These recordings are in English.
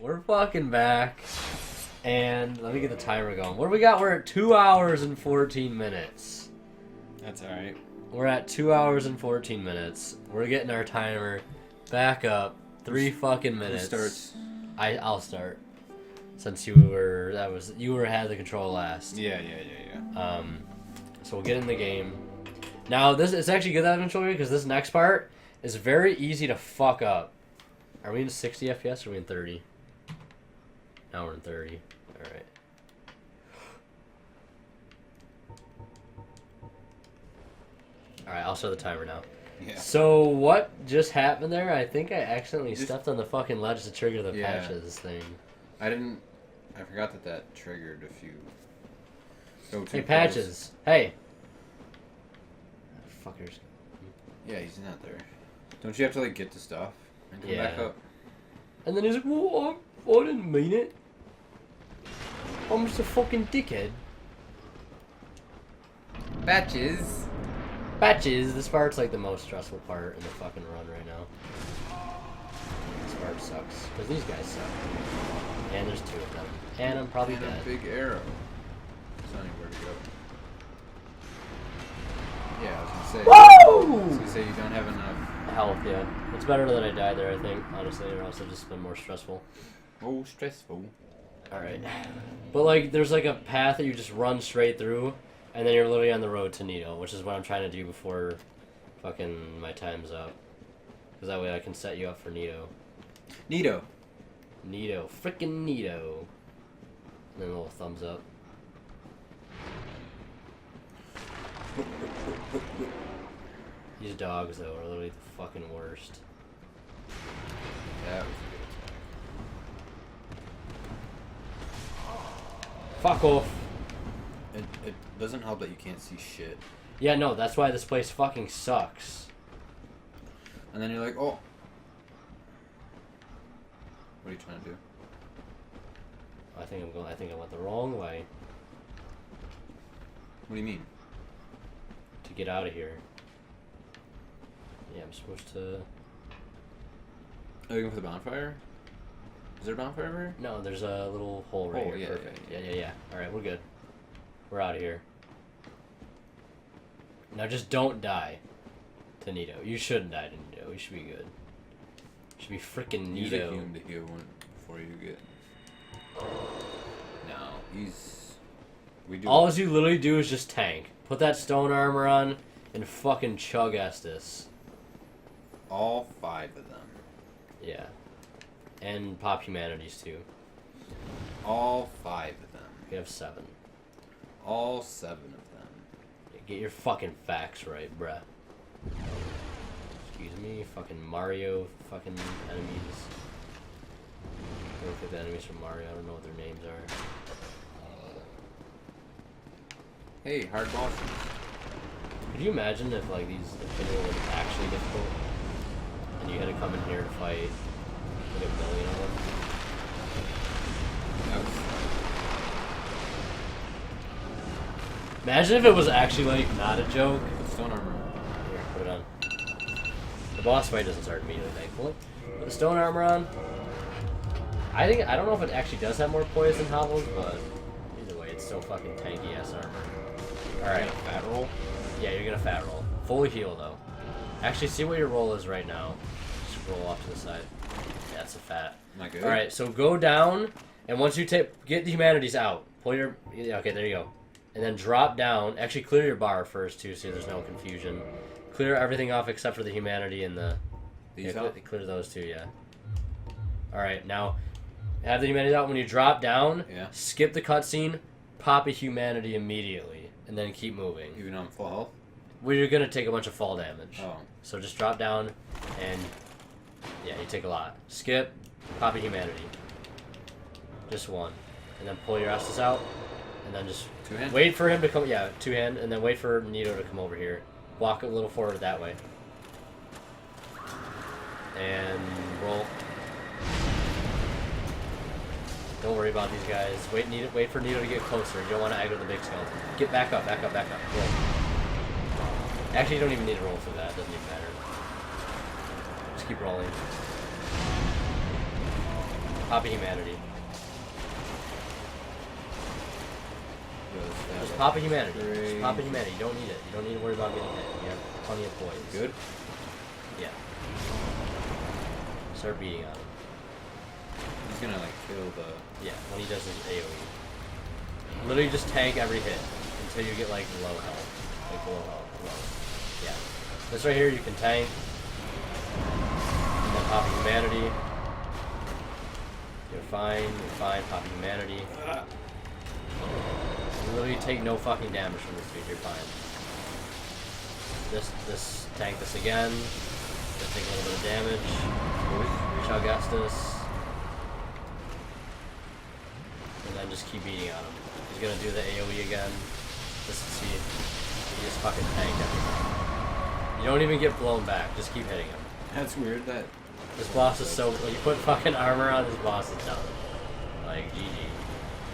We're fucking back. And let me get the timer going. What do we got? We're at 2 hours and 14 minutes. That's alright. We're at 2 hours and 14 minutes. We're getting our timer back up. 3 fucking minutes. Who starts? I'll start. Since you had the control last. Yeah. So we'll get in the game. Now it's actually good that I control because this next part is very easy to fuck up. Are we in 60 FPS or are we in 30? Now we're in 30. Alright. Alright, I'll start the timer now. Yeah. So what just happened there? I think I accidentally stepped on the fucking ledge to trigger the patches thing. I forgot that triggered if you go too Hey, close. patches. Hey. Fuckers. Yeah, he's not there. Don't you have to, like, get the stuff and come back up? And then he's like, well, I didn't mean it. I'm just a fucking dickhead. Patches! Patches. This part's like the most stressful part in the fucking run right now. This part sucks. Because these guys suck. And there's 2 of them. And I'm probably And dead. a big arrow. There's not anywhere to go. Yeah, I was gonna say. Woo! I was gonna say you don't have enough Health, yeah. It's better that I died there, I think, honestly, or else it'd just been more stressful. Oh, stressful. Alright. But, like, there's, like, a path that you just run straight through, and then you're literally on the road to Nito, which is what I'm trying to do before fucking my time's up. Because that way I can set you up for Nito. Neato. Nito. Frickin' Nito. And then a little thumbs up. These dogs, though, are literally the fucking worst. That was Fuck off. good. It doesn't help that you can't see shit. Yeah, no, that's why this place fucking sucks. And then you're like, oh. What are you trying to do? I think I went the wrong way What do you mean? to get out of here. Yeah, I'm supposed to... Are you going for the bonfire? Is there a bonfire over here? No, there's a little hole right here. Yeah, Perfect. yeah. Yeah. Alright, we're good. We're out of here. Now just don't die to Nito. You shouldn't die to Nito. You should be good. You should be freaking Use a Nito. hume to heal one before you get... No, he's... All you literally do is just tank. Put that stone armor on and fucking chug Estus. All 5 of them. Yeah. And pop humanities too. All 5 of them. We have 7. All 7 of them. Get your fucking facts right, bruh. Excuse me, fucking Mario fucking enemies. I don't think the enemies from Mario, I don't know what their names are. Hey, hard bosses. Could you imagine if like if they were like, actually difficult? And you had to come in here to fight like 1 million of them? That was... Imagine if it was actually like not a joke. Stone armor. Here, put it on. The boss fight doesn't start immediately, thankfully. Put the stone armor on. I don't know if it actually does have more poise than Hobbles, but either way, it's still fucking tanky ass armor. Alright. Fat roll? Yeah, you're gonna fat roll. Fully heal though. Actually, see what your roll is right now. Just roll off to the side. Yeah, that's a fat. Am I good? Alright, so go down, and once you get the humanities out, pull your... Okay, there you go. And then drop down. Actually, clear your bar first, too, so there's no confusion. Clear everything off except for the humanity and the... These yeah, off? clear those two, yeah. Alright, now, have the humanity out. When you drop down, skip the cutscene, pop a humanity immediately, and then keep moving. Even on full health? Well, you're going to take a bunch of fall damage. Oh. So just drop down, and... Yeah, you take a lot. Skip, pop a humanity. Just 1. And then pull your Estus out, and then just... Two-hand? Wait for him to come... Yeah, 2-hand, and then wait for Nito to come over here. Walk a little forward that way. And roll. Don't worry about these guys. Wait for Nito to get closer. You don't want to aggro the big skeleton. Get back up, back up, back up. Roll. Actually, you don't even need to roll for that. It doesn't even matter. Just keep rolling. Pop a humanity. Goes Just that pop a way. humanity. Just Great. pop a humanity. You don't need it. You don't need to worry about getting hit. You have plenty of poise. Good. Yeah. Start beating on him. He's gonna like kill the. Yeah, when he does his AoE. Literally just tank every hit until you get like low health. Like low health. Low. Yeah. This right here you can tank. And then pop a humanity. You're fine, pop a humanity. You literally take no fucking damage from this dude, you're fine. This tank this again. Just take a little bit of damage. Reach out Augustus. And then just keep beating on him. He's gonna do the AoE again. Just to see. You just fucking tank everything. You don't even get blown back, just keep hitting him. That's weird. That. This boss is so. When you put fucking armor on, this boss is done. Like, GG.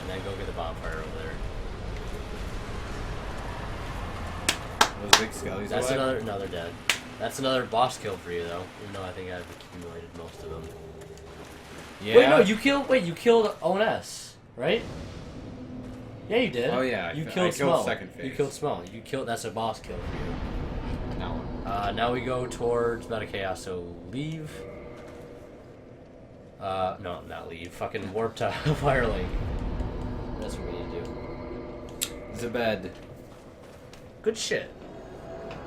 And then go get the bonfire over there. Those big skellies. That's alive? another dead. That's another boss kill for you, though. Even though I think I've accumulated most of them. Yeah. Wait, no, you killed ONS, right? Yeah, you did. Oh, yeah, You I killed killed Smell. second phase. You killed Smell. That's a boss kill for you. Now. Now we go towards Meta Chaos, so leave. No, not leave. Fucking warp to Firelink. That's what we need to do. Zabed. Good shit.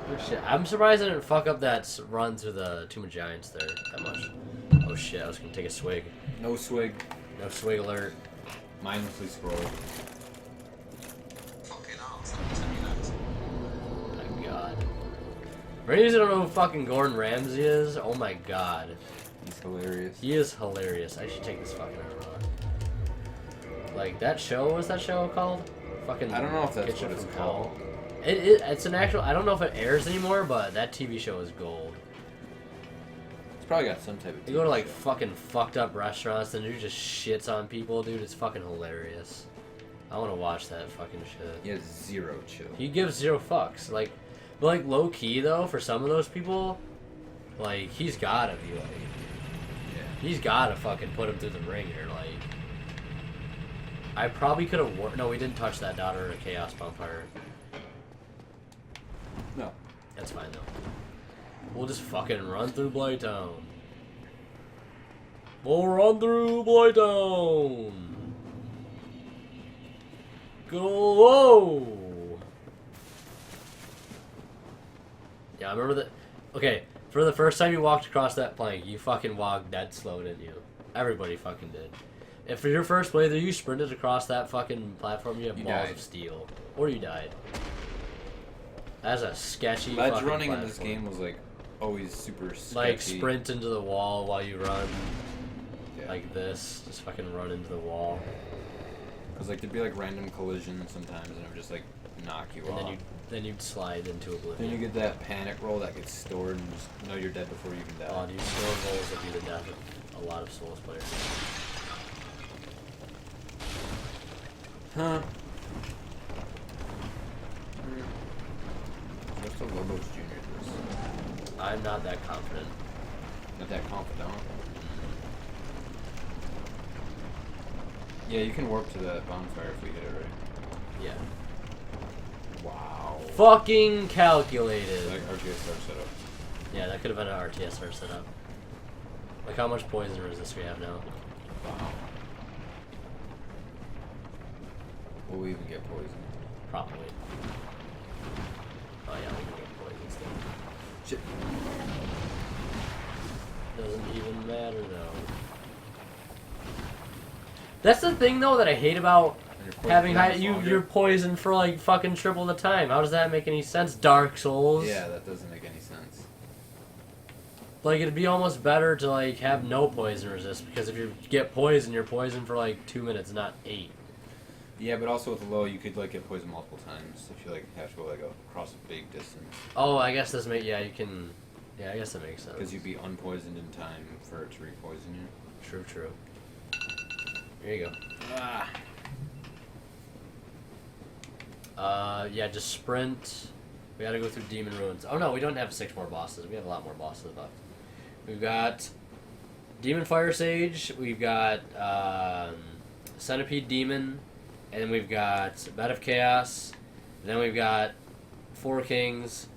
Good shit. I'm surprised I didn't fuck up that run through the Tomb of Giants there that much. Oh shit, I was gonna take a swig. No swig. No swig alert. Mindlessly scroll. My god. For any reason I don't know who fucking Gordon Ramsay is, oh my god. He's hilarious. He is hilarious. I should take this fucking armor. Like, that show, what's that show called? Fucking I don't know if that's Kitchen what it's from Hell. called. It's an actual, I don't know if it airs anymore, but that TV show is gold. It's probably got some type of. You go to like TV show. fucking fucked up restaurants and dude just shits on people, dude. It's fucking hilarious. I want to watch that fucking shit. He has zero chill. He gives zero fucks. Like, but like low key though, for some of those people, like he's gotta be like, Yeah. he's gotta fucking put him through the ringer. Like, I probably could have. No, we didn't touch that Daughter of Chaos bonfire. No. That's fine though. We'll just fucking run through Blighttown. We'll run through Blighttown. Go! Whoa! Yeah, I remember that. Okay, for the first time you walked across that plank, you fucking walked dead slow, didn't you? Everybody fucking did. If for your first playthrough you sprinted across that fucking platform, you have You balls died. of steel. Or you died. That's a sketchy Ledge fucking running in this platform. game was like always super sketchy. Like sprint into the wall while you run. Yeah. Like this. Just fucking run into the wall. Because like there'd be like random collisions sometimes, and it would just like knock you And off. then you'd slide into oblivion. Then you get that panic roll that gets stored, and you just know you're dead before you even die. Oh, dude, store rolls would be the death of a lot of Souls players. Huh? What's the Lobos Junior this? I'm not that confident. Not that confident. Yeah, you can warp to that bonfire if we hit it right. Yeah. Wow. Fucking calculated. Like RTS start setup. Yeah, that could have been an RTSR setup. Like how much poison resist we have now? Wow. Will we even get poisoned? Probably. Oh yeah, we can get poison still. Shit. Doesn't even matter though. That's the thing though that I hate about having high. You're poisoned for like fucking triple the time. How does that make any sense? Dark Souls. Yeah, that doesn't make any sense. Like it'd be almost better to like have no poison resist because if you get poisoned, you're poisoned for like 2 minutes, not 8. Yeah, but also with low, you could like get poisoned multiple times if you like have to go like across a big distance. Oh, I guess this make you can. Yeah, I guess that makes sense. Because you'd be unpoisoned in time for it to repoison you. True, true. Here you go. Yeah, just sprint. We gotta go through Demon Ruins. Oh no, we don't have 6 more bosses. We have a lot more bosses left. We've got Demon Fire Sage. We've got Centipede Demon, and then we've got Bed of Chaos. And then we've got 4 Kings,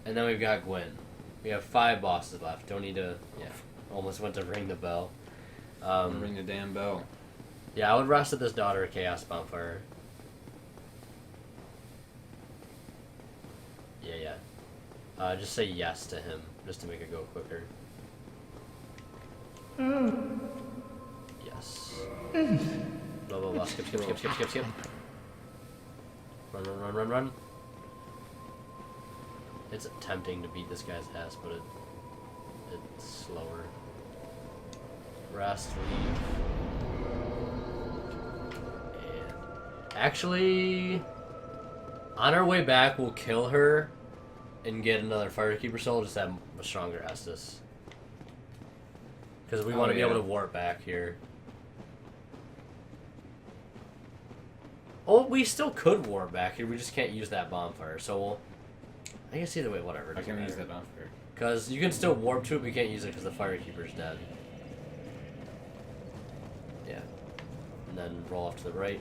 and then we've got Gwen. We have 5 bosses left. Don't need to. Yeah, almost went to ring the bell. Ring the damn bell. Yeah, I would rest at this Daughter of Chaos bonfire. Yeah. Just say yes to him, just to make it go quicker. Yes. Blah, blah, blah. Skip. Run. It's tempting to beat this guy's ass, but it's slower. Rest, leave. And actually, on our way back, we'll kill her and get another Firekeeper soul, just have a stronger Estus. Because we want to be able to warp back here. Oh, we still could warp back here, we just can't use that bonfire, so we'll... I guess either way, whatever. How can we use that bonfire? Because you can still warp to it, but we can't use it because the Firekeeper's dead. Yeah. And then roll off to the right.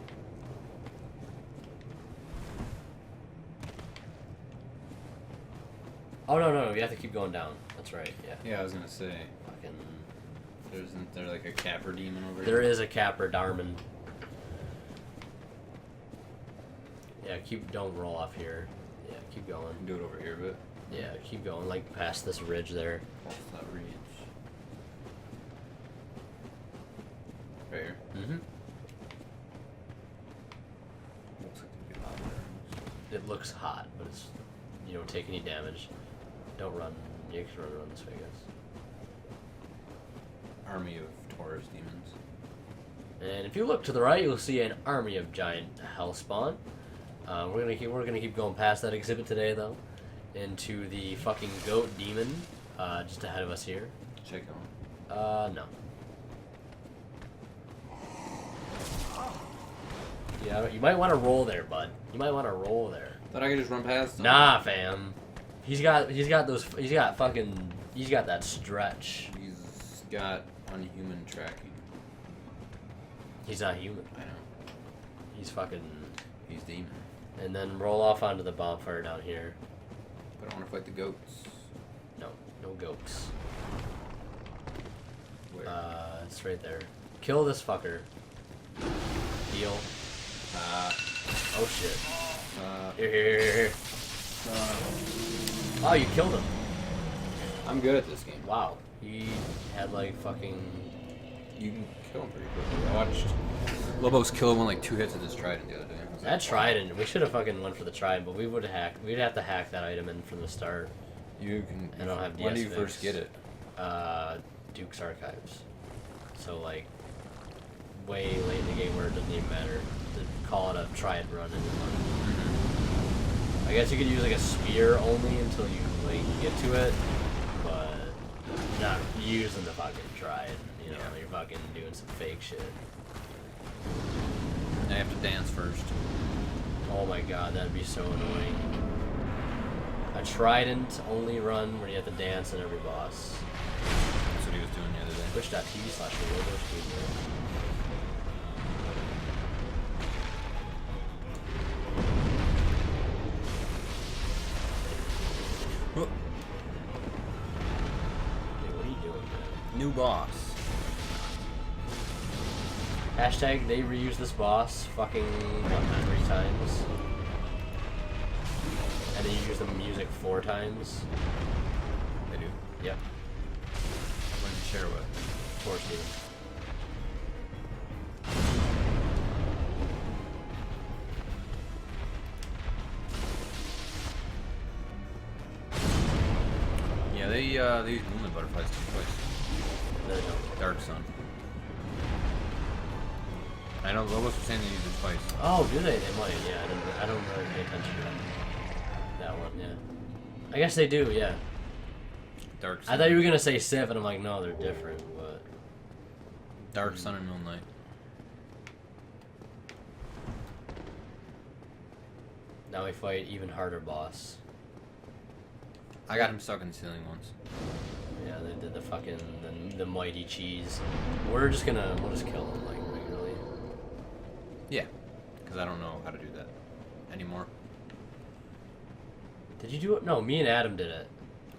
Oh, no, you have to keep going down. That's right, yeah. Yeah, I was gonna say. Fucking... Isn't there like a capper demon over There here? is a Capper Darman. Yeah, don't roll off here. Yeah, keep going. Do it over here a bit. Yeah, keep going, like past this ridge there. Pulse that ridge. Right here. Mm-hmm. Looks like it'd be hot there. It looks hot, but it's you don't take any damage. Don't run. You can run this way, I guess. Army of Taurus demons. And if you look to the right, you'll see an army of giant hellspawn. We're gonna keep going past that exhibit today, though, into the fucking goat demon, just ahead of us here. Check on. No. Yeah, you might want to roll there, bud. You might want to roll there. Thought I could just run past him. Nah, fam. He's got that stretch. He's got unhuman tracking. He's not human. I know. He's fucking... He's demon. And then roll off onto the bonfire down here. But I want to fight the goats. No goats. Where? It's right there. Kill this fucker. Heal. Oh shit. Here. Oh, you killed him. I'm good at this game. Wow. He had like fucking... You can kill him pretty quickly. I watched Lobos kill him on like 2 hits with his trident the other day. That trident, we should have fucking went for the trident, but we'd have to hack that item in from the start. You can. I don't have DS When do you fix. first get it? Duke's Archives. So like, way late in the game where it doesn't even matter to call it a try and run and run. I guess you could use like a spear only until you like get to it, but not using the fucking trident. You know, you're fucking doing some fake shit. I have to dance first. Oh my god, that'd be so annoying. A trident only run where you have to dance in every boss. That's what he was doing the other day. Twitch.tv/Studio. Hey, what are you doing, man? New boss. Hashtag they reuse this boss fucking 3 times. And then you use the music 4 times. They do. Yep. When you share what? 4 Steven. Yeah, they use movement butterflies twice. No, they don't. Dark Sun. I know Lobos were saying they use it twice. Oh, do they? They might, yeah. I don't really pay attention to that one, yeah. I guess they do, yeah. Dark Sun. I thought you were gonna say Civ, and I'm like, no, they're different, but... Dark Sun and Moonlight. Now we fight even harder boss. I got him stuck in the ceiling once. Yeah, they did the fucking the mighty cheese. We'll just kill him like regularly. Yeah, because I don't know how to do that anymore. Did you do it? No, me and Adam did it.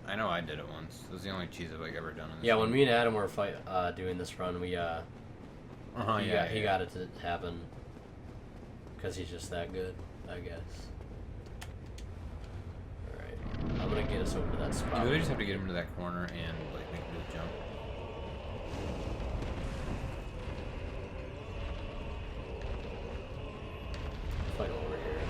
I know I did it once. It was the only cheese I've like ever done. In this Yeah, game. when me and Adam were doing this run, we he got it to happen because he's just that good, I guess. All right, I'm gonna get us over to that spot. You really just have to get him to that corner and like make him do the jump. Fight over here.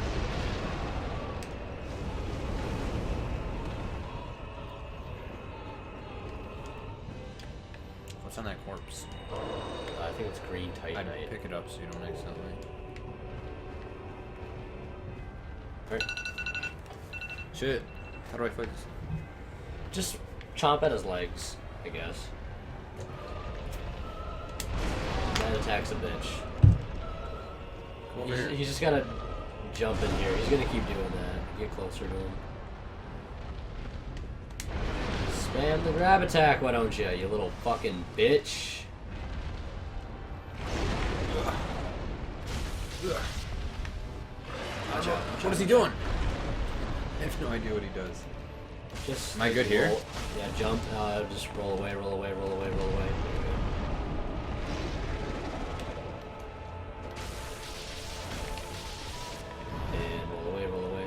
What's on that corpse? I think it's green titanite. I'd pick it up so you don't accidentally. Right. Shit. How do I fight this? Just chomp at his legs, I guess. That attack's a bitch. Come over here. He's just gotta jump in here. He's gonna keep doing that. Get closer to him. Spam the grab attack, why don't you little fucking bitch? What is he doing? I have no idea what he does. Just Am I good here? Yeah, jump. Just roll away, roll away, roll away, roll away. And roll away, roll away.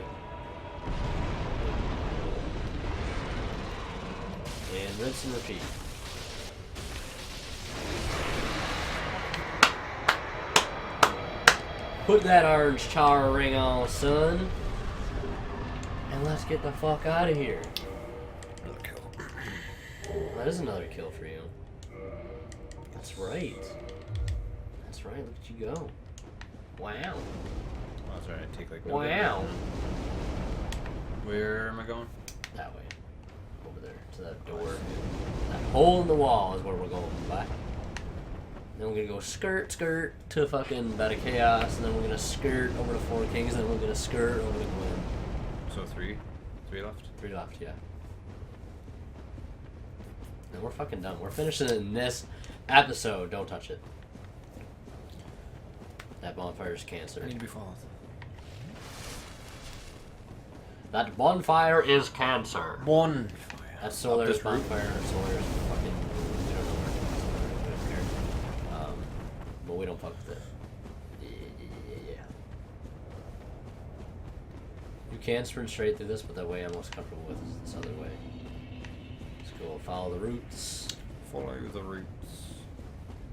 And rinse and repeat. Put that orange char ring on, son. And let's get the fuck out of here. Another kill. That is another kill for you. That's right. That's right, look at you go. Wow. Oh, that's right. I take like. Wow. Where am I going? That way. Over there, to that door. That hole in the wall is where we're going. Bye. Then we're gonna go skirt, skirt to fucking Bed of Chaos, and then we're gonna skirt over to Four Kings, and then we're gonna skirt over to Gwen. So three left. 3 left, yeah. And we're fucking done. We're finishing it in this episode. Don't touch it. That bonfire's cancer. I need to be followed. That bonfire is cancer. Bonfire. That's Solar's this route? bonfire. Solar's fucking. We don't know where it is. We don't care. But we don't fuck with it. Yeah. You can sprint straight through this, but that way I'm most comfortable with is this other way. Let's go follow the roots. Follow the roots.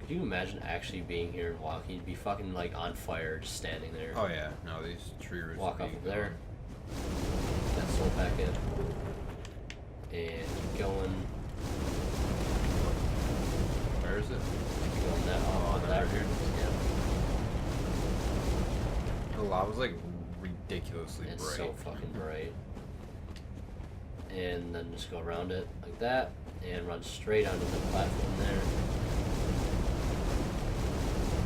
Could you imagine actually being here and walking? You'd be fucking like on fire just standing there. Oh yeah. No, these tree roots. Walk would up be there. gone. That soul pack in. And keep going. Where is it? Keep going that Oh, that over here. Yeah. The lava's like ridiculously It's bright. so fucking bright. And then just go around it like that and run straight onto the platform there.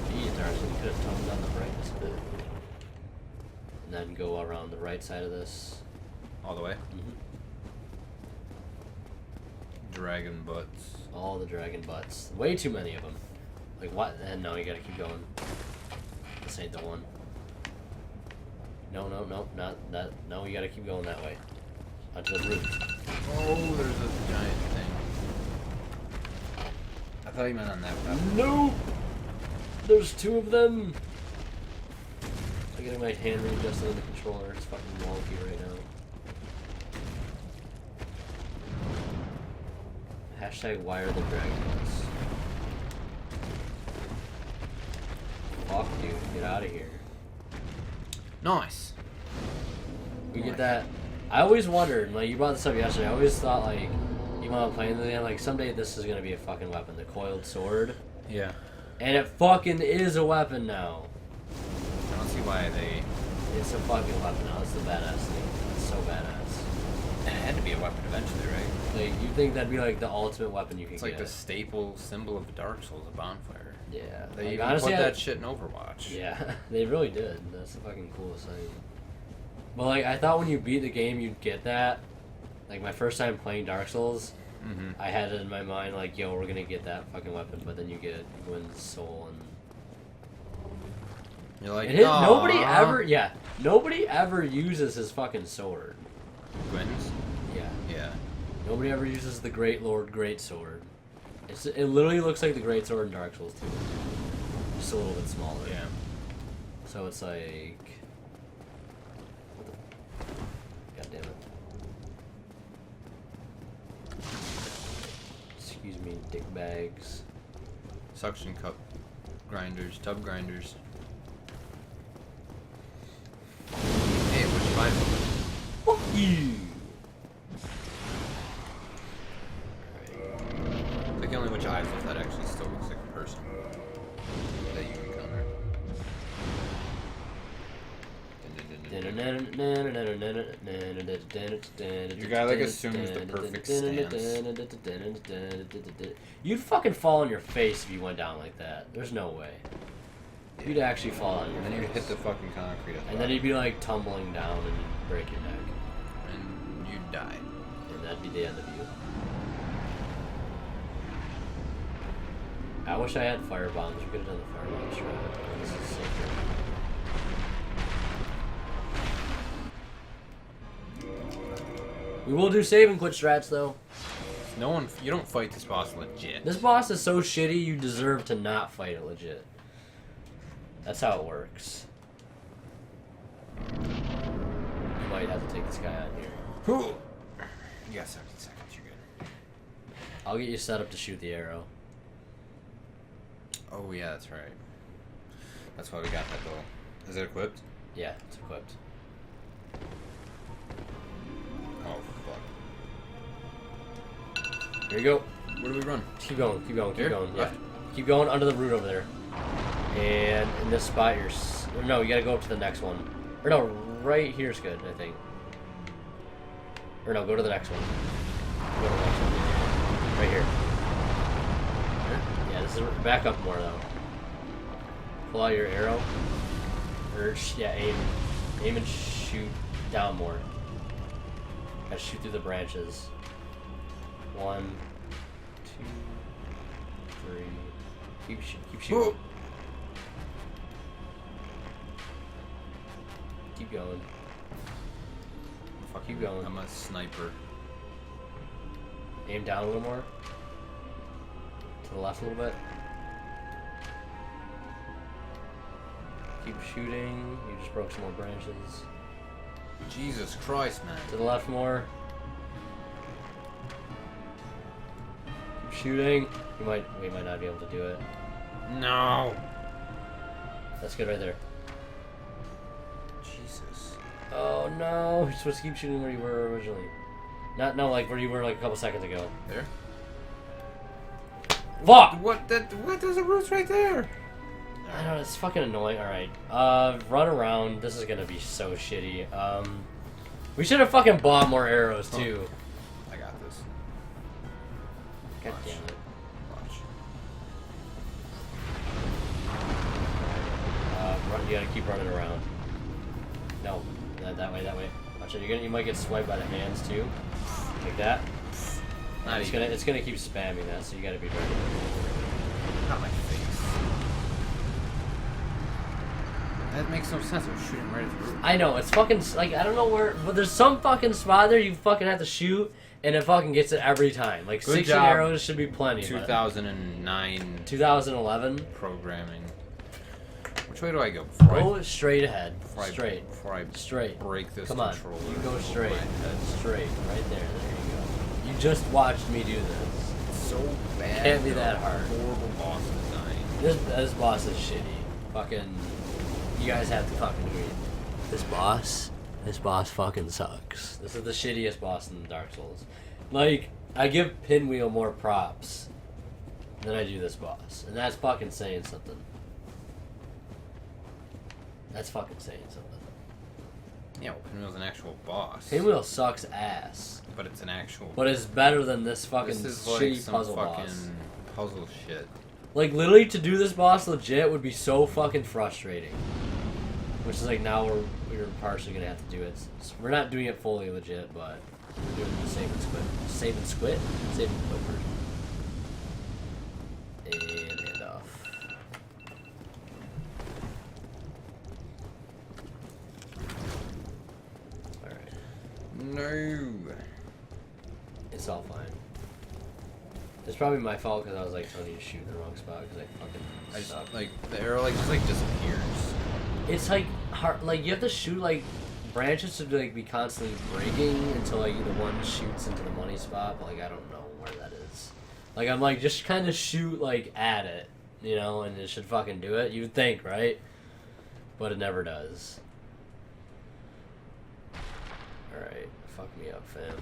Jeez, Darcy, you could have toned down the brightness a bit. And then go around the right side of this. All the way. Mm-hmm. Dragon butts. All the dragon butts. Way too many of them. Like what? And no, you gotta keep going. This ain't the one. No, not that. No, you gotta keep going that way. Onto the roof. Oh, there's a giant thing. I thought you meant on that one. Nope! There's 2 of them! I'm getting my hand readjusted on the controller. It's fucking wonky right now. Hashtag why are the dragons? Fuck dude, get out of here. Nice. We get that. I always wondered, like you brought this up yesterday, I always thought like, even while I'm playing the game, like someday this is gonna be a fucking weapon, the coiled sword. Yeah. And it fucking is a weapon now. I don't see why they. It's a fucking weapon now, it's the badass thing. It's so badass. And it had to be a weapon eventually, right? Like, you'd think that'd be like the ultimate weapon you could It's get. like the staple symbol of Dark Souls, a bonfire. Yeah. They Like, even honestly, put that shit in Overwatch. Yeah, they really did. That's the fucking coolest thing. But like, I thought when you beat the game, you'd get that. Like my first time playing Dark Souls, I had it in my mind like, yo, we're gonna get that fucking weapon, but then you get Gwyn's soul and. You're like, And nobody ever uses his fucking sword. Gwyn's? Yeah. Yeah. Nobody ever uses the Great Lord Great Sword. It literally looks like the Great Sword in Dark Souls 2. Just a little bit smaller. Yeah. So it's like... God damn it. Excuse me, dick bags. Suction cup grinders, tub grinders. Hey, what'd you buy from it? Fuck you! Like only which eyes if that actually still looks like a person that you encounter. Your guy like assumes the perfect stance. You'd fucking fall on your face if you went down like that. There's no way. You'd actually fall on your And then face. you'd hit the fucking concrete. And then you'd be like tumbling down and you'd break your neck. And you'd die. And that'd be the end of you. I wish I had fire bombs. We could have done the fire bomb strat. This is so good. We will do save and quit strats though. No one, you don't fight this boss legit. This boss is so shitty you deserve to not fight it legit. That's how it works. You might have to take this guy out here. You got 17 seconds, you're good. I'll get you set up to shoot the arrow. Oh yeah, that's right. That's why we got that bow. Is it equipped? Yeah, it's equipped. Oh fuck. Here you go. Where do we run? Keep going, keep going, keep Here? going. Yeah. Left? Keep going under the root over there. And in this spot, or no, you gotta go up to the next one. Or no, right here's good, I think. Or no, go to the next one. Go to the next one. Right here. Yeah, this is back up more though. Pull out your arrow. Or yeah, aim. Aim and shoot down more. Gotta shoot through the branches. 1, 2, 3. Keep shooting. Whoa. Keep going. Fuck, Keep going. I'm a sniper. Aim down a little more. To the left a little bit. Keep shooting. You just broke some more branches. Jesus Christ, man. To the left more. Keep shooting. We might not be able to do it. No. That's good right there. Jesus. Oh no! You're supposed to keep shooting where you were originally. No, like where you were like a couple seconds ago. There? Fuck! What? There's a roots right there. I know, it's fucking annoying. Alright. Run around. This is gonna be so shitty. We should have fucking bought more arrows too. I got this. God damn it. Watch. Run, you gotta keep running around. No, that way. Watch it. You might get swiped by the hands too, like that. It's gonna keep spamming that, so you gotta be ready. Not my face. That makes no sense. I'm shooting right at the roof. I know, it's fucking like I don't know where, but there's some fucking spot there you fucking have to shoot, and it fucking gets it every time. Like Good 16 job. arrows should be plenty. 2009 2011. programming. Which way do I go? Before Go straight ahead. before Straight. Before I Straight. break this Come on. controller. You go straight. over my head. Straight. Right there. There you go. You just watched me do this. It's so bad. Can't be though. that hard. Horrible boss design. This boss is shitty. Fucking. You guys have to fucking agree. This boss fucking sucks. This is the shittiest boss in Dark Souls. Like, I give Pinwheel more props than I do this boss. And that's fucking saying something. That's fucking saying something. Yeah, well, Pinwheel's an actual boss. Pinwheel sucks ass. But it's an actual. But it's better than this fucking this is shitty like some puzzle fucking boss. puzzle shit. Like, literally, to do this boss legit would be so fucking frustrating. Which is like, now we're partially gonna have to do it. We're not doing it fully legit, but We're doing the save and squid. Save and squid? Save and squid version. And handoff. Alright. No. It's all fine. It's probably my fault because I was like telling you to shoot in the wrong spot because I fucking suck. Like the arrow just disappears. It's like hard. Like you have to shoot like branches to like be constantly breaking until like the one shoots into the money spot. But like I don't know where that is. Like I'm like just kind of shoot like at it, you know, and it should fucking do it. You'd think, right? But it never does. All right, fuck me up, fam.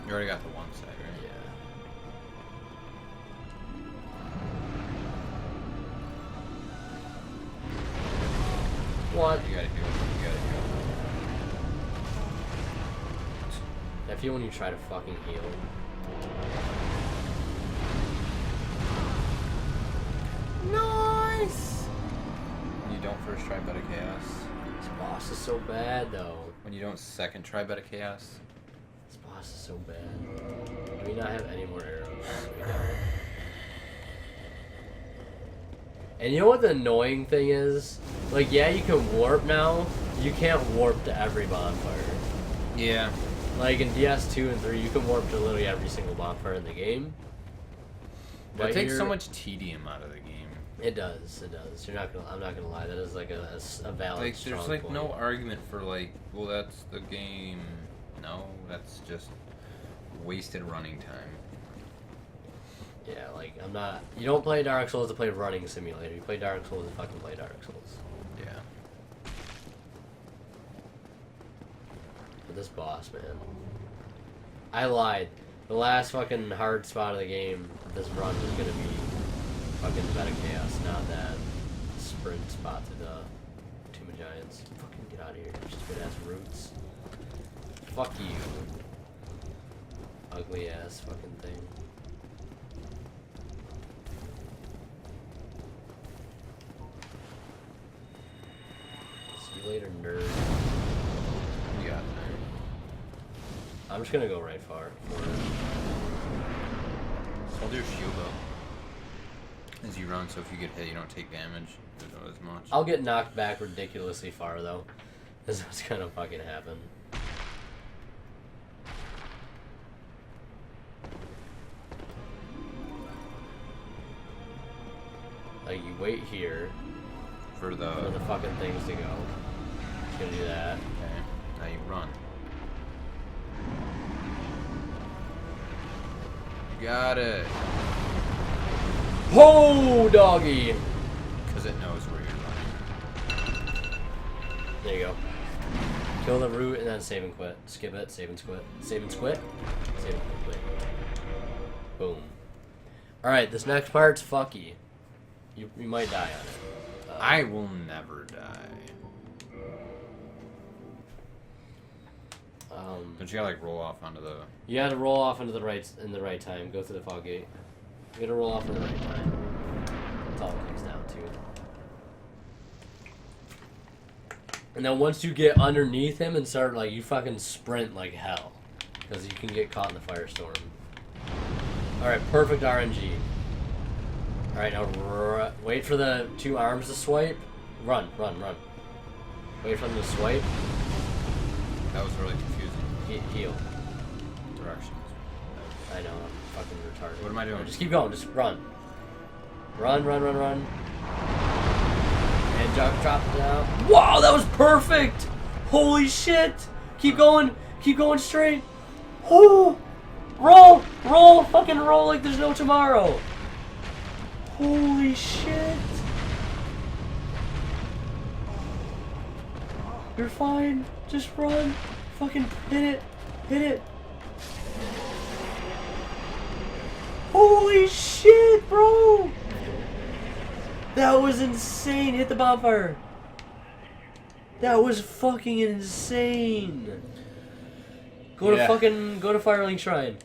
You already got the one side, right? Yeah. What? You gotta heal. You gotta heal. I feel when you try to fucking heal. Nice! When you don't first try Beta Chaos. This boss is so bad, though. When you don't second try Beta Chaos. This boss is so bad. Do we not have any more arrows? We don't. And you know what the annoying thing is? Like, yeah, you can warp now. You can't warp to every bonfire. Yeah. Like in DS2 and 3, you can warp to literally every single bonfire in the game. That takes here, so much tedium out of the game. It does. It does. You're not gonna. I'm not gonna lie. That is like a valid. Like, strong there's like point. no argument for like, well, that's the game. No, that's just wasted running time. Yeah, like I'm not. You don't play Dark Souls to play running simulator. You play Dark Souls to fucking play Dark Souls. Yeah. But this boss, man. I lied. The last fucking hard spot of the game, this run was gonna be fucking Beta Chaos, not that sprint spot to the Tomb of Giants. Fucking get out of here, stupid ass roots. Fuck you. Ugly ass fucking thing. See you later, nerd. You got there. I'm just gonna go right far. Hold your shield up as you run, so if you get hit, you don't take damage. Not as much. I'll get knocked back ridiculously far though. This is what's gonna fucking happen. Like you wait here for the fucking things to go. It's gonna do that. Okay. Now you run. You got it. Ho, doggy! Because it knows where you're running. There you go. Kill the root and then save and quit. Skip it, save and quit. Save and quit. Save and quit. Boom. Alright, this next part's fucky. You might die on it. I will never die. Don't you gotta like roll off onto the... You gotta roll off into the right in the right time. Go through the fog gate. You gotta roll off in the right time. That's all it comes down to. And then once you get underneath him and start like you fucking sprint like hell, because you can get caught in the firestorm. All right, perfect RNG. All right, now wait for the two arms to swipe. Run, run, run. Wait for them to swipe. That was really confusing. Heal. Directions. I know, I'm fucking retarded. What am I doing? Just keep going, just run. Run, run, run, run. And drop it down. Wow, that was perfect! Holy shit! Keep going straight. Oh! Roll! Roll! Fucking roll like there's no tomorrow! Holy shit! You're fine. Just run. Fucking hit it. Hit it. Holy shit, bro! That was insane. Hit the bonfire. That was fucking insane. Go to Firelink Shrine.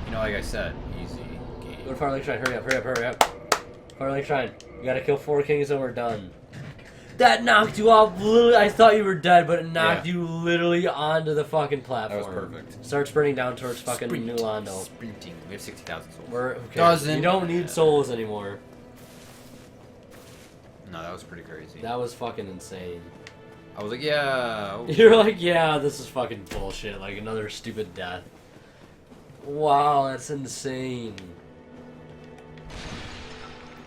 You know, like I said, easy game. Go to Firelink Shrine. Hurry up, hurry up, hurry up. Firelink Shrine. You gotta kill 4 kings and we're done. That knocked you off. Literally, I thought you were dead, but it knocked Yeah. you literally onto the fucking platform. That was perfect. Start sprinting down towards fucking New Londo. Sprinting. We have 60,000 souls. Who cares? You don't need souls anymore. No, that was pretty crazy. That was fucking insane. I was like, yeah. Oh. You're like, yeah, this is fucking bullshit. Like another stupid death. Wow, that's insane.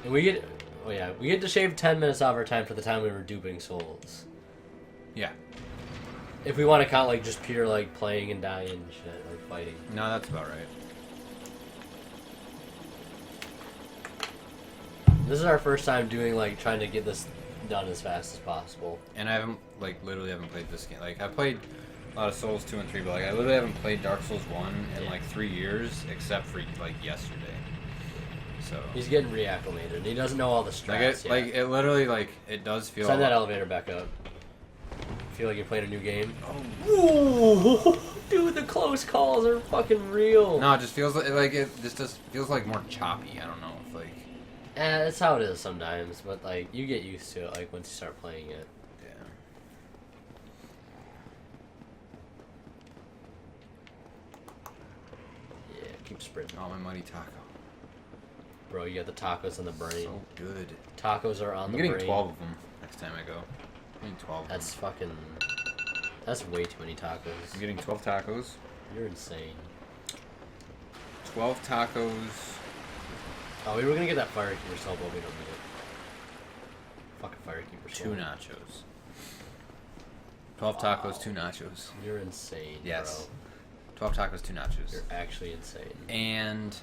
And we get, oh yeah, we get to shave 10 minutes off our time for the time we were duping souls. Yeah. If we want to count like just pure like playing and dying and shit, like fighting. No, that's about right. This is our first time doing like trying to get this done as fast as possible. And I haven't, like, literally haven't played this game. Like, I've played a lot of Souls 2 and 3, but, like, I literally haven't played Dark Souls 1 in, like, 3 years, except for, like, yesterday. So. He's getting reacclimated, and he doesn't know all the strats Like, yet. it literally, like, it does feel... Send that elevator back up. Feel like you're playing a new game? Oh. Ooh, dude, the close calls are fucking real. No, it just feels like it just feels, like, more choppy. I don't know. If, like... That's how it is sometimes, but, like, you get used to it, like, once you start playing it. Yeah, keep sprinting. Oh, my muddy taco. Bro, you got the tacos on the brain. So good. Tacos are on I'm the getting brain. 12 of them next time I go. I'm getting 12 That's of them. fucking... That's way too many tacos. I'm getting 12 tacos. You're insane. 12 tacos. Oh, we were gonna get that fire keeper soul, but we don't need it. Fucking fire keeper soul. 2 nachos. 12 tacos, 2 nachos. You're insane, Yes. bro. 12 tacos, 2 nachos. You're actually insane. And...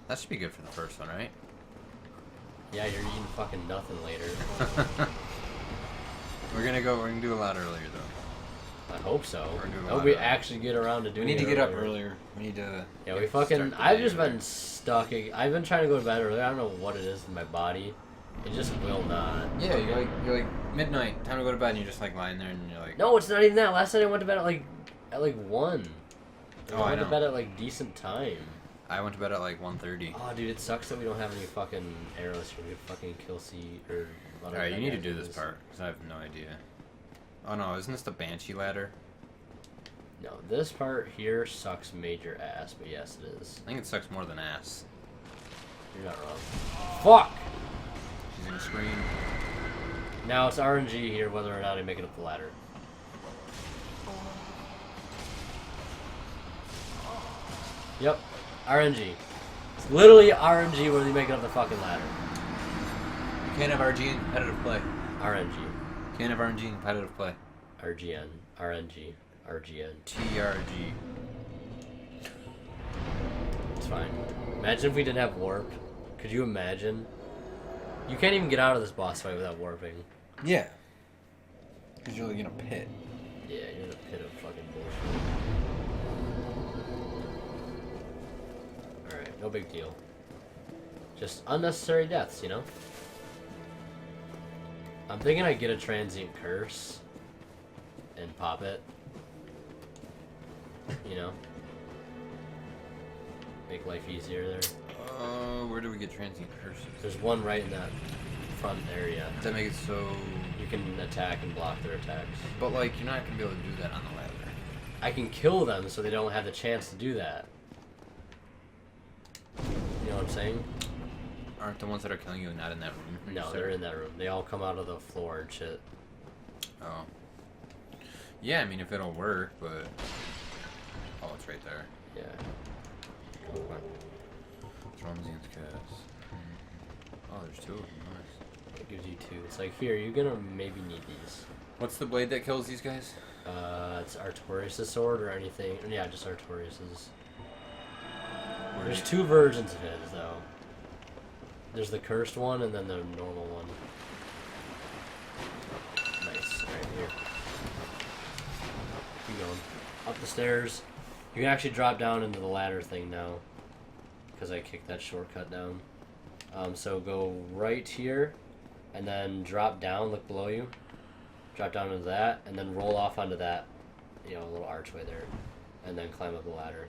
that should be good for the first one, right? Yeah, you're eating fucking nothing later. We're gonna do a lot earlier, though. I hope so. We're gonna do a I hope lot we earlier. actually get around to doing it. We need to get up earlier. We need to... Yeah, we get- fucking... start the I've day just earlier. been stuck. I've been trying to go to bed earlier. I don't know what it is in my body. It just will not. Yeah, you're like midnight, time to go to bed, and you're just like lying there, and you're like... No, it's not even that. Last night I went to bed at like 1. Oh, I went to know. bed at like decent time. I went to bed at like 1:30. Oh, dude, it sucks that we don't have any fucking arrows here. We have fucking kill C or... Alright, you need to do this part, because I have no idea. Oh no, isn't this the Banshee ladder? No, this part here sucks major ass, but yes, it is. I think it sucks more than ass. You're not wrong. Fuck! She's gonna scream. Now it's RNG here whether or not I make it up the ladder. Yep, RNG. It's literally RNG whether you make it up the fucking ladder. You can't have RG in competitive play. RNG. Can't have RNG in competitive play. RGN. RNG. RGN. TRG. It's fine. Imagine if we didn't have warp. Could you imagine? You can't even get out of this boss fight without warping. Yeah. Because you're like in a pit. Yeah, you're in a pit of fucking bullshit. Alright, no big deal. Just unnecessary deaths, you know? I'm thinking I get a transient curse and pop it. You know? Make life easier there. Where do we get transient curses? There's one right in that front area. Does that make it so... You can attack and block their attacks. But like, you're not gonna be able to do that on the ladder. I can kill them so they don't have the chance to do that. You know what I'm saying? Aren't the ones that are killing you not in that room? No, they're in that room. They all come out of the floor and shit. Oh. Yeah, I mean, if it'll work, but... Oh, it's right there. Yeah. Drumzian's cast. Oh, there's 2 of them. Nice. It gives you 2. It's like, here, you're gonna maybe need these. What's the blade that kills these guys? It's Artorias' sword or anything. Yeah, just Artorias'. There's 2 versions of his, though. There's the cursed one and then the normal one. Nice. Right here. Keep going. Up the stairs. You can actually drop down into the ladder thing now. Because I kicked that shortcut down. So go right here. And then drop down, look below you. Drop down into that. And then roll off onto that, you know, little archway there. And then climb up the ladder.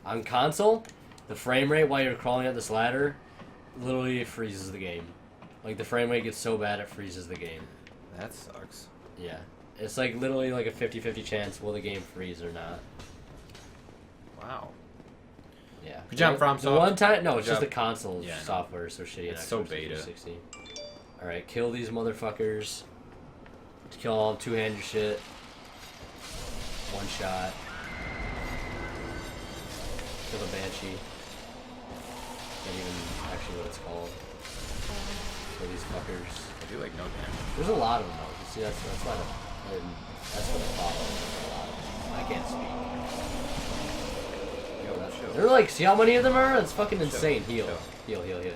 On console, the frame rate while you're crawling up this ladder literally freezes the game. Like the frame rate gets so bad it freezes the game. That sucks. Yeah. It's like literally like a 50-50 chance will the game freeze or not. Wow. Yeah. Good job, FromSoft. The one time, no, Good it's just the job. console Yeah, I know. software is so shitty. It's so Xbox beta. 360. All right, kill these motherfuckers. To kill all two-handed shit. One shot. Kill the banshee. Not even actually what it's called. Kill these fuckers. I do like no damage. There's a lot of them though. You see, that's why that's what I thought. There's a lot of them. I can't speak. Yo, chill. They're like, see how many of them are? That's fucking insane. Heal. Chill. Heal. Chill.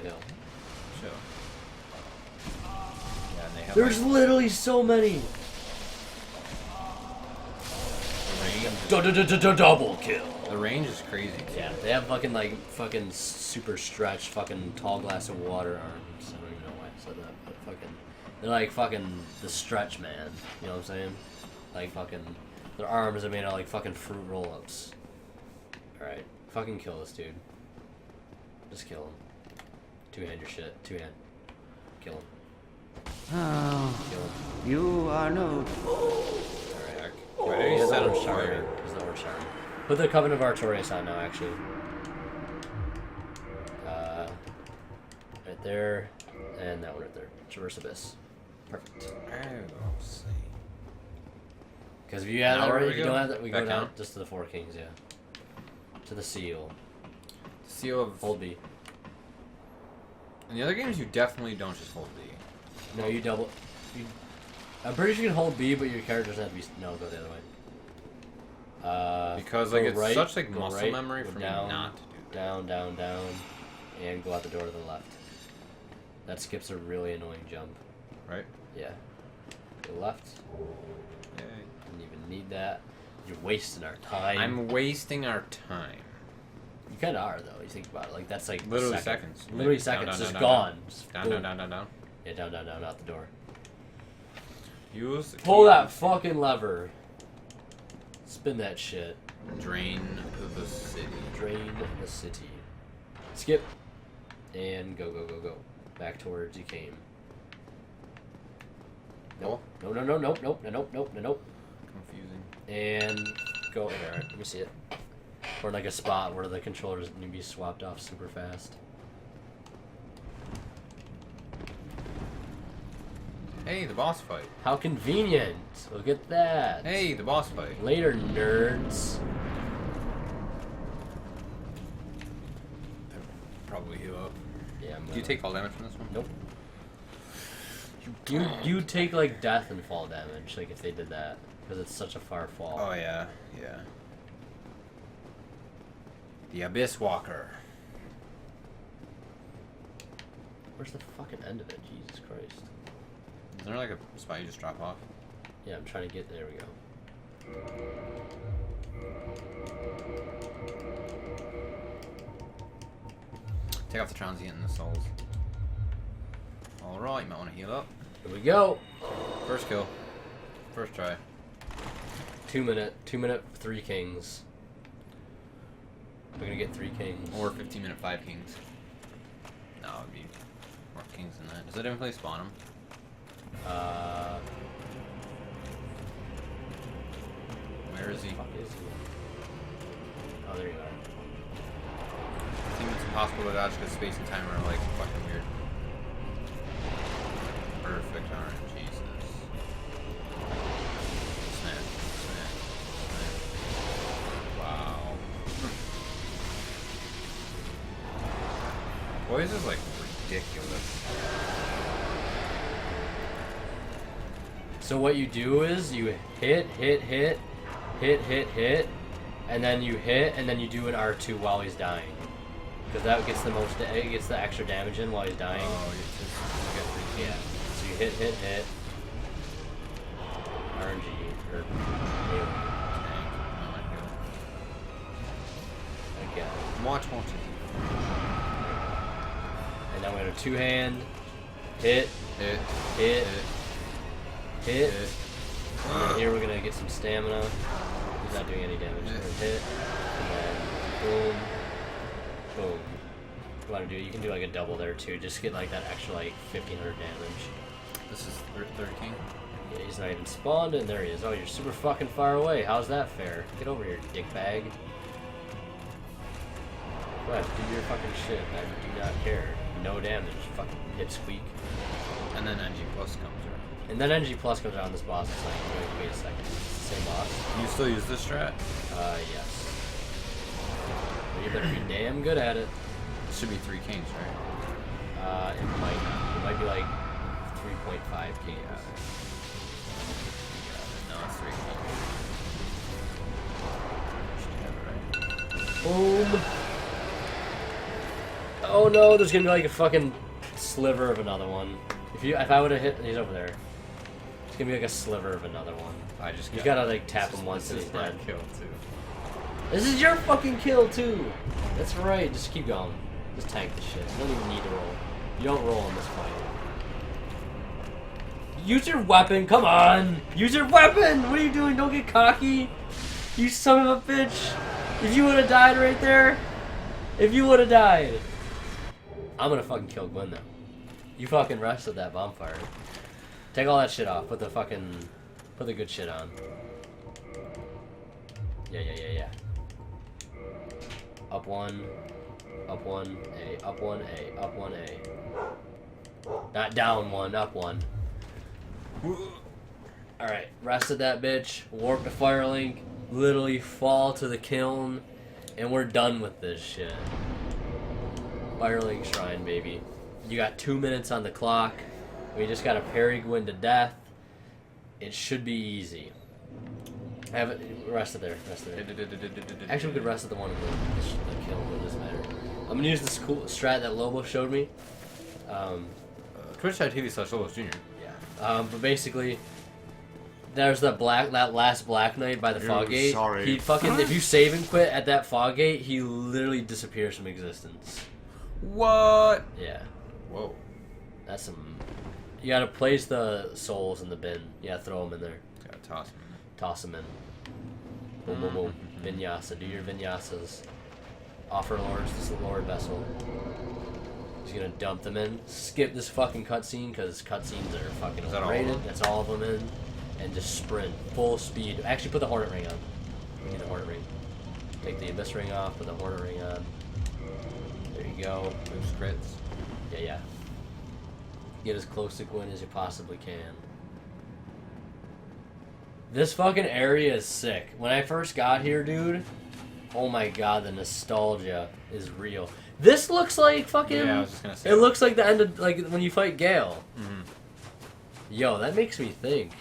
Yeah, and they have There's like, literally so many. Double kill. the range is crazy. Yeah, they have fucking super stretched fucking tall glass of water arms. I don't even know why I said that, but fucking they're like fucking the stretch man. You know what I'm saying? Like fucking their arms are made out of like fucking fruit roll-ups. All right, fucking kill this dude. Just kill him. Two-hand your shit. Two-hand. Kill him. Oh, Kill him. you are no Alright, Oh, I he's set not him Orshari. fire. He's not Orshari. Put the Covenant of Artorias on now, actually. Right there, and that one right there. Traverse Abyss. Perfect. Oh, see. Because if you have Now that where already, do you we don't go? have that. We Back go down down? just to the Four Kings, yeah. To the seal. Seal of. Hold B. In the other games, you definitely don't just hold B. No, you double. I'm pretty sure you can hold B, but your character doesn't have to be. No, go the other way. Because go like it's right, such like go muscle right, memory go for down, me not to do that. down, and go out the door to the left. That skips a really annoying jump. Right? Yeah. Go left. Yay. Didn't even need that. You're wasting our time. I'm wasting our time. You kind of are, though. You think about it. Like, that's like Literally second. seconds. Literally Down, seconds. down, Just down, gone. Just Down, boom. down. Yeah, down, out the door. Use the Pull key. that fucking lever. Spin that shit. Drain the city. Drain the city. Skip. And go. Back towards you came. Nope. No. Nope. Confusing. And go. Alright, let me see it. Or like a spot where the controllers need to be swapped off super fast. Hey, the boss fight. How convenient! Look at that. Hey, the boss fight. Later, nerds. Probably heal up. Yeah, I'm Do you take fall damage from this one? Nope. You take like death and fall damage, like if they did that, because it's such a far fall. Oh yeah. The Abyss Walker. Where's the fucking end of it? Jesus Christ. Is there like a spot you just drop off? Yeah, I'm trying to get. There we go. Take off the transient and the souls. Alright, you might want to heal up. Here we go. First kill. First try. 2 minute, 3 kings. We're gonna get 3 kings. Or 15-minute 5 kings. No, it'd be more kings than that. Does that even play spawn them? Where is he? Fuck is he? Oh, there you are. I think it's impossible to dodge because space and time are like fucking weird. Perfect RNG. Snap. Wow. Boys is like ridiculous. So what you do is you hit, and then you hit, and then you do an R2 while he's dying, because that gets the most. It gets the extra damage in while he's dying. Oh, you get three. Yeah. So you hit. RNG or again. Watch, won't you? And then we're gonna 2-hand, hit, Hit. hit, Hit. and then here we're gonna get some stamina. He's not doing any damage. We're gonna hit, and then boom, you want to do, you can do like a double there too. Just get like that extra like 1500 damage. This is third king. Yeah, he's not even spawned, and there he is. Oh, you're super fucking far away. How's that fair? Get over here, dickbag. Go ahead, do your fucking shit. I do not care. No damage. Fucking hit squeak. And then NG Plus comes around. And then NG Plus comes out on this boss. It's like, wait a second. It's the same boss. You still use this strat? Yes. But you better be damn good at it. It should be 3 kings, right? It might be like 3.5 kings. No, it's 3 kings. Should have it right. Boom. Oh no, there's gonna be like a fucking sliver of another one. If I would have hit, he's over there. It's gonna be like a sliver of another one. I just You gotta like tap him once and this he's is my dead. kill too. This is your fucking kill too. That's right. Just keep going. Just tank the shit. You don't even need to roll. You don't roll in this fight. Use your weapon. Come on. Use your weapon. What are you doing? Don't get cocky. You son of a bitch. If you would have died right there. If you would have died. I'm gonna fucking kill Gwen though. You fucking rested that bonfire. Take all that shit off. Put the good shit on. Yeah. Up one, A, up one, A, up one, A. Not down one, up one. Alright, rested that bitch, warp to Firelink, literally fall to the kiln, and we're done with this shit. Firelink Shrine, baby. You got 2 minutes on the clock. We just gotta parry Gwyn to death. It should be easy. I have it rested there. Actually, we could rest at the one in the kill, but it doesn't matter. I'm gonna use this cool strat that Lobo showed me. Twitch.tv/Lobos Jr. Yeah. But basically, there's that last Black Knight by the fog gate. Sorry. He fucking, if you save and quit at that fog gate, he literally disappears from existence. What? Yeah. Whoa. That's some. You gotta place the souls in the bin. You gotta throw them in there. Gotta toss him. Toss them in. Boom, boom, boom. Vinyasa. Do your vinyasas. Offer lords. This is the Lord Vessel. He's gonna dump them in. Skip this fucking cutscene because cutscenes are fucking Is that all of overrated. them? That's all of them in. And just sprint. Full speed. Actually, put the Hornet Ring on. Give me the Hornet Ring. Take the Abyss Ring off. Put the Hornet Ring on. There you go. Boost crits. Yeah. Get as close to Gwyn as you possibly can. This fucking area is sick. When I first got here, dude, oh my god, the nostalgia is real. This looks like fucking... Yeah, I was just gonna say. It looks like the end of, like, when you fight Gale. Mm-hmm. Yo, that makes me think.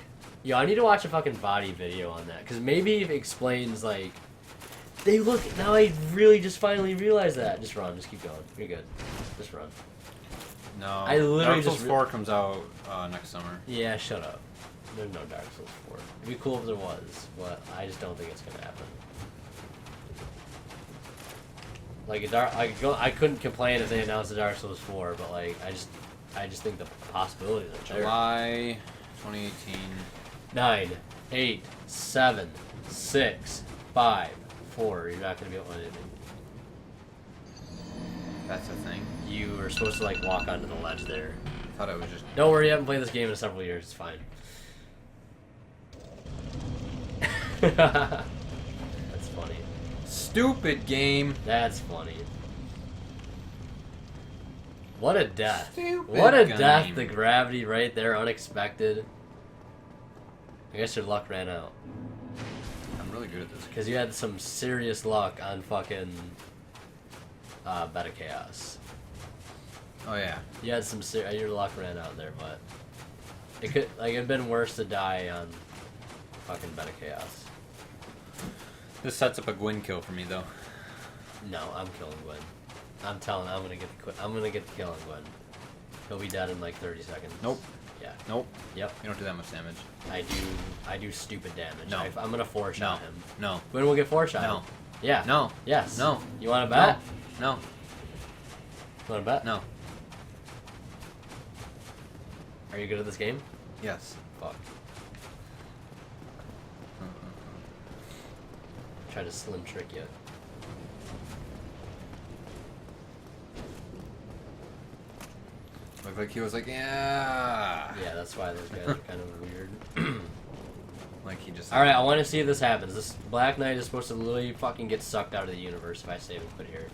Yo, I need to watch a fucking body video on that. Because maybe it explains, like... They look... Now I really just finally realized that. Just run. Just keep going. You're good. Just run. No. I literally Dark Souls just 4 comes out next summer. Yeah, shut up. There's no Dark Souls 4. It'd be cool if there was, but I just don't think it's gonna happen. Like I couldn't complain if they announced the Dark Souls 4, but like I just think the possibilities are there. July 2018. 9, 8, 7, 6, 5, 4. You're not gonna be able to do anything. That's a thing. You were supposed to like walk onto the ledge there. I thought it was just. Don't worry, I haven't played this game in several years. It's fine. That's funny. Stupid game. That's funny. What a death. Stupid What a game. death, the gravity right there, unexpected. I guess your luck ran out. I'm really good at this. Because you had some serious luck on fucking Beta Chaos. Oh yeah. You had some your luck ran out there, but it could it'd been worse to die on fucking Beta Chaos. This sets up a Gwyn kill for me though. No, I'm killing Gwen. I'm gonna get the kill on Gwen. He'll be dead in like 30 seconds. Nope. Yeah. Nope. Yep. You don't do that much damage. I do stupid damage. No. I'm gonna four shot No. him. No. Gwen will get four shot. No. Yeah. No. Yes. No. You want to bet? No. You want to bet? No. Are you good at this game? Yes. Fuck. Try to slim trick you. like he was like, yeah. Yeah, that's why those guys are kind of weird. Like he just. Alright, I want to see if this happens. This Black Knight is supposed to literally fucking get sucked out of the universe if I save and quit here.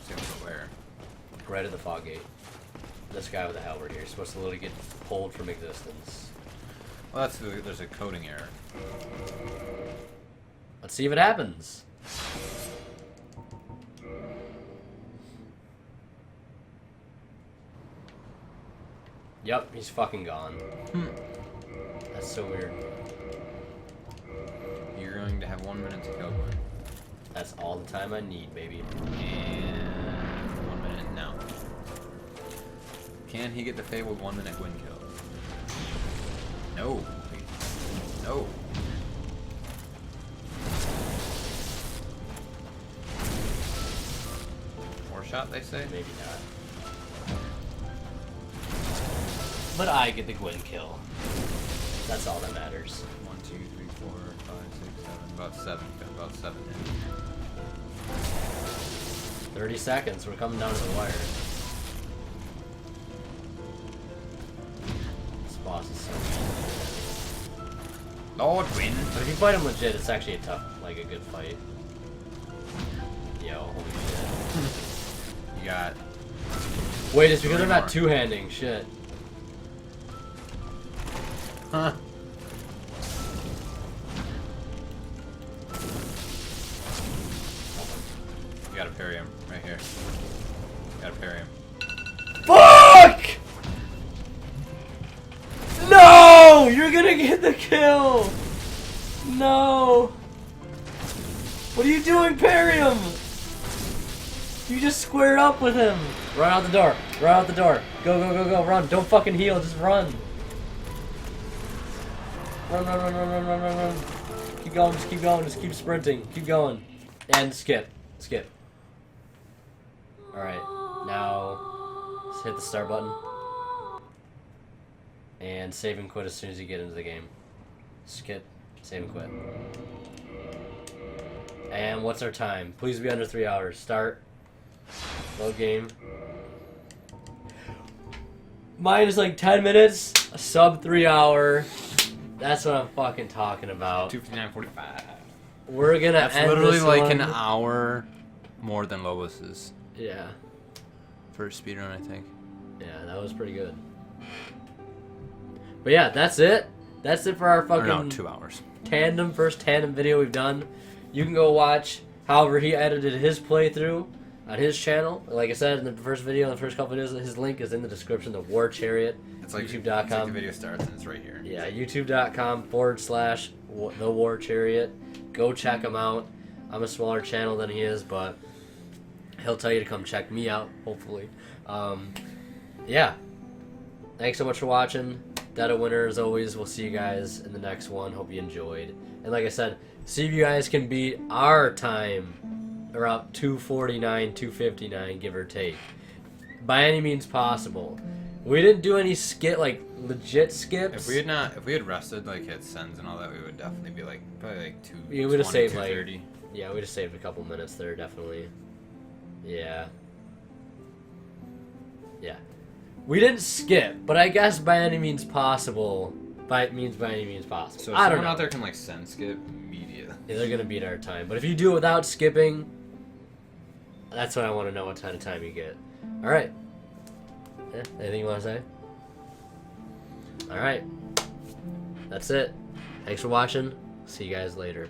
Save him where? Right at the fog gate. This guy with the halberd here is supposed to literally get pulled from existence. Well, there's a coding error. Let's see if it happens. Yep, he's fucking gone. That's so weird. You're going to have 1 minute to kill one. That's all the time I need, baby. And 1 minute now. Can he get the fabled 1 minute win kill? No. No. More shot, they say? Maybe not. But I get the Gwyn kill. That's all that matters. 1, 2, 3, 4, 5, 6, 7. About 7. Got about 7 in. 30 seconds. We're coming down to the wire. This boss is so weak. Lord win. But if you fight him legit, it's actually a tough, like a good fight. Yo, holy shit. You got. Wait, it's because 3 I'm not more. two-handing. Shit. Huh. You gotta parry him right here. You gotta parry him. Fuck! No! You're gonna get the kill! No! What are you doing, parry him? You just squared up with him! Run out the door! Run out the door! Go, go, go, go, run! Don't fucking heal, just run! Run, run, run, run, run, run, run, run. Keep going, just keep sprinting. Keep going. And skip. Skip. Alright, now just hit the start button. And save and quit as soon as you get into the game. Skip, save and quit. And what's our time? Please be under 3 hours. Start. Load game. Mine is like 10 minutes, a sub 3 hour. That's what I'm fucking talking about. 2:59:45. We're gonna That's end literally this like one. an hour more than Lois's Yeah. first speedrun, I think. Yeah, that was pretty good. But yeah, that's it. That's it for our Or fucking no, 2 hours. first tandem video we've done. You can go watch however he edited his playthrough on his channel. Like I said in the first video, in the first couple videos, his link is in the description. The War Chariot. It's like YouTube.com. It's like the video starts and it's right here. Yeah, youtube.com/The War Chariot. Go check him out. I'm a smaller channel than he is, but he'll tell you to come check me out, hopefully. Yeah. Thanks so much for watching. Dead of Winter, as always. We'll see you guys in the next one. Hope you enjoyed. And like I said, see if you guys can beat our time around 2:49, 2:59, give or take. By any means possible. We didn't do any legit skips. If we had rested like hit sends and all that, we would definitely be like probably like 2. We would have saved 2:30. yeah, we just saved a couple minutes there, definitely. Yeah. Yeah. We didn't skip, but I guess by any means possible. By any means possible. So if I don't someone know. out there can like send skip media. Yeah, they're gonna beat our time. But if you do it without skipping, that's what I want to know what kind of time you get. All right. Yeah, anything you want to say? All right. That's it. Thanks for watching. See you guys later.